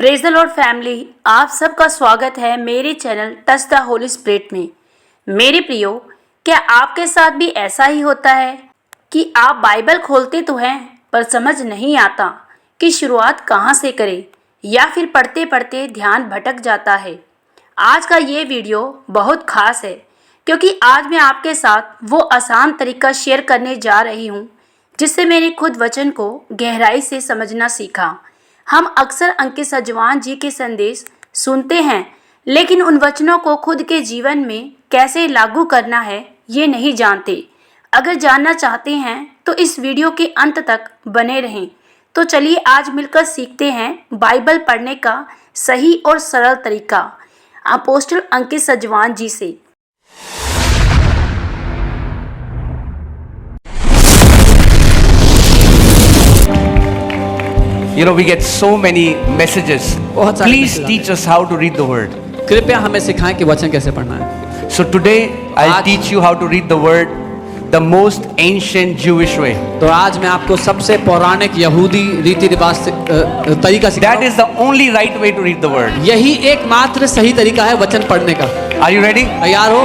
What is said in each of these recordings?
Praise the Lord family, आप सबका स्वागत है मेरे channel touch the Holi spirit में। मेरे प्रियो, क्या आपके साथ भी ऐसा ही होता है कि आप बाइबल खोलते तो हैं पर समझ नहीं आता कि शुरुआत कहाँ से करें, या फिर पढ़ते पढ़ते ध्यान भटक जाता है। आज का ये वीडियो बहुत खास है क्योंकि आज मैं आपके साथ वो आसान तरीका शेयर करने जा रही हूँ जिससे मैंने खुद वचन को गहराई से समझना सीखा। हम अक्सर अंकित सजवान जी के संदेश सुनते हैं, लेकिन उन वचनों को खुद के जीवन में कैसे लागू करना है ये नहीं जानते। अगर जानना चाहते हैं तो इस वीडियो के अंत तक बने रहें। तो चलिए आज मिलकर सीखते हैं बाइबल पढ़ने का सही और सरल तरीका अपोस्टल अंकित सजवान जी से। You know, we get so many messages. Please teach us how to read the word. कृपया हमें सिखाएं कि वचन कैसे पढ़ना है। So today I'll teach you how to read the word the most ancient Jewish way. तो आज मैं आपको सबसे पौराणिक यहूदी रीति रिवाज से तरीका सिखाऊंगा। That is the only right way to read the word. यही एकमात्र सही तरीका है वचन पढ़ने का। Are you ready? तैयार हो?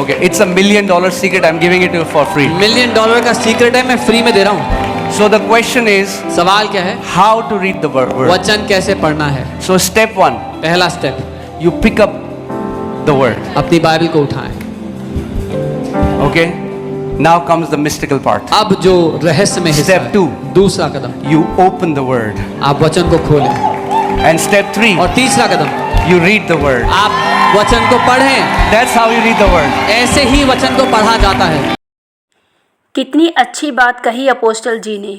Okay, it's $1 million secret. I'm giving it to you for free. $1 million का सीक्रेट है, मैं फ्री में दे रहा हूँ। So the question is, सवाल क्या है? how to read the word? वचन कैसे पढ़ना है? So step 1, पहला step, you pick up the word. अपनी बाइबल को उठाएं। Okay? Now comes the mystical part. अब जो रहस्य में हिस्सा Step है, 2, दूसरा कदम, you open the word. आप वचन को खोलें। And step 3, और तीसरा कदम, you read the word. आप वचन को पढ़ें। That's how you read the word. ऐसे ही वचन को पढ़ा जाता है। कितनी अच्छी बात कही अपोस्टल जी ने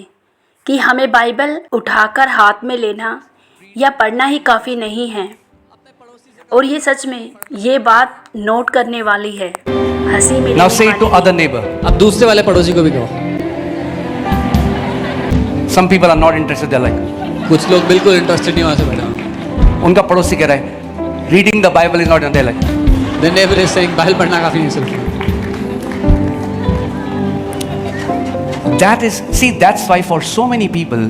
कि हमें बाइबल उठाकर हाथ में लेना या पढ़ना ही काफ़ी नहीं है। और ये सच में ये बात नोट करने वाली है। हंसी में Now say it to other neighbor. अब दूसरे वाले पड़ोसी को भी कहो। Some people are not interested. They're like, कुछ लोग बिल्कुल इंटरेस्टेड नहीं वहाँ से बैठे। उनका पड़ोसी कह रहा है, reading the Bible is not. They're like, The neighbor is saying Bible पढ़ना काफी नहीं सुनते। that's why for so many people,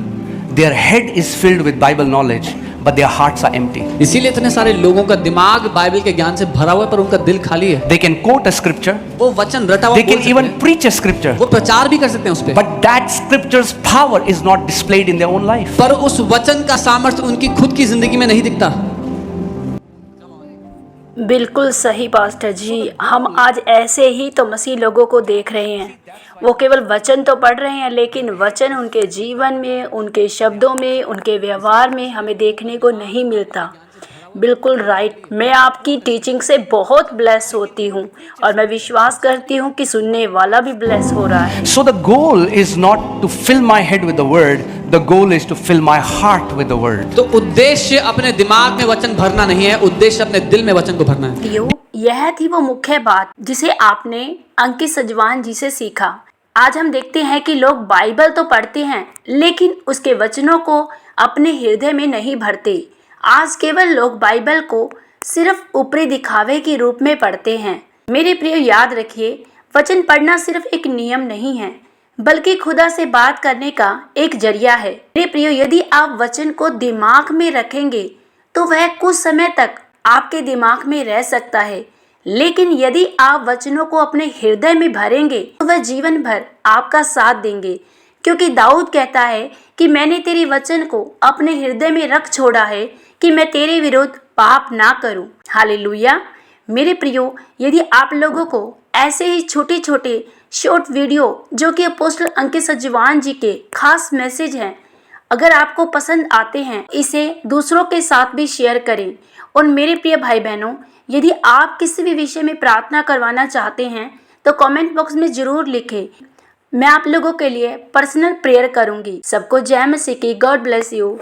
their head is filled with Bible knowledge, but their hearts are empty. इसीलिए इतने सारे लोगों का दिमाग बाइबल के ज्ञान से भरा हुआ है पर उनका दिल खाली है। They can quote a scripture, वो वचन रटा हुआ they बोल can सकते even हैं, preach a scripture, वो प्रचार भी कर सकते हैं उस पे, but that scripture's power is not displayed in their own life. पर उस वचन का सामर्थ्य उनकी खुद की जिंदगी में नहीं दिखता। बिल्कुल सही पास्टर जी, हम आज ऐसे ही तो मसीह लोगों को देख रहे हैं। वो केवल वचन तो पढ़ रहे हैं, लेकिन वचन उनके जीवन में, उनके शब्दों में, उनके व्यवहार में हमें देखने को नहीं मिलता। बिल्कुल राइट। मैं आपकी टीचिंग से बहुत ब्लेस होती हूँ और मैं विश्वास करती हूँ कि सुनने वाला भी ब्लेस हो रहा है। So the goal is not to fill my head with the word, the goal is to fill my heart with the word. तो उद्देश्य अपने दिमाग में वचन भरना नहीं है, उद्देश्य अपने दिल में वचन को भरना है। यह थी वो मुख्य बात जिसे आपने अंकित सजवान जी से सीखा। आज हम देखते हैं कि लोग बाइबल तो पढ़ते हैं लेकिन उसके वचनों को अपने हृदय में नहीं भरते। आज केवल लोग बाइबल को सिर्फ ऊपरी दिखावे के रूप में पढ़ते हैं। मेरे प्रिय, याद रखिए, वचन पढ़ना सिर्फ एक नियम नहीं है बल्कि खुदा से बात करने का एक जरिया है। मेरे प्रिय, यदि आप वचन को दिमाग में रखेंगे तो वह कुछ समय तक आपके दिमाग में रह सकता है, लेकिन यदि आप वचनों को अपने हृदय में भरेंगे तो वह जीवन भर आपका साथ देंगे। क्योंकि दाऊद कहता है कि मैंने तेरी वचन को अपने हृदय में रख छोड़ा है कि मैं तेरे विरुद्ध पाप ना करूं। हालेलुया। मेरे प्रियो, यदि आप लोगों को ऐसे ही छोटे छोटे शॉर्ट वीडियो जो कि अपोस्टल अंकित सजवान जी के खास मैसेज हैं, अगर आपको पसंद आते हैं, इसे दूसरों के साथ भी शेयर करें। और मेरे प्रिय भाई बहनों, यदि आप किसी भी विषय में प्रार्थना करवाना चाहते हैं तो कमेंट बॉक्स में ज़रूर लिखें। मैं आप लोगों के लिए पर्सनल प्रेयर करूंगी। सबको जय मसीह की। God bless you.